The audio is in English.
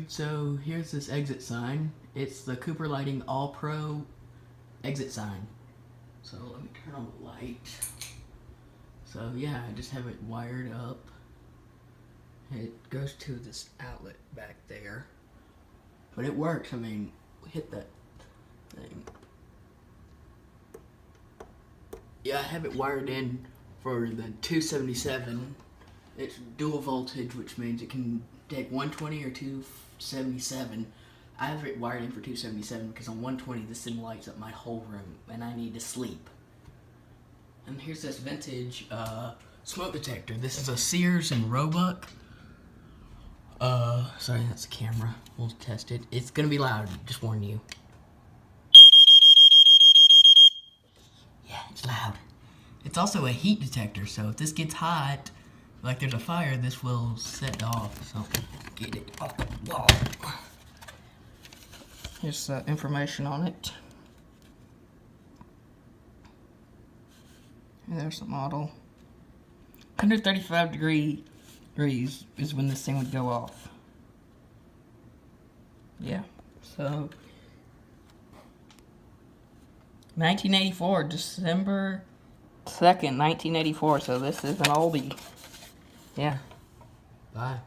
Alright, so here's this exit sign. It's the Cooper Lighting All Pro exit sign. So let me turn on the light. So yeah, I just have it wired up. It goes to this outlet back there. But it works. I mean, hit that thing. Yeah, I have it wired in for the 277. It's dual voltage, which means it can take 120 or 277. I have it wired in for 277 because on 120 this thing lights up my whole room and I need to sleep. And here's this vintage smoke detector. This is a Sears and Roebuck. Sorry, that's the camera. We'll test it. It's gonna be loud, just warn you. Yeah, it's loud. It's also a heat detector, so if this gets hot, like there's a fire, this will set off. So get it off the wall. Here's information on it. And there's the model. 135 degrees is when this thing would go off. Yeah, so 1984, December 2nd, 1984, so this is an oldie. Yeah. Bye.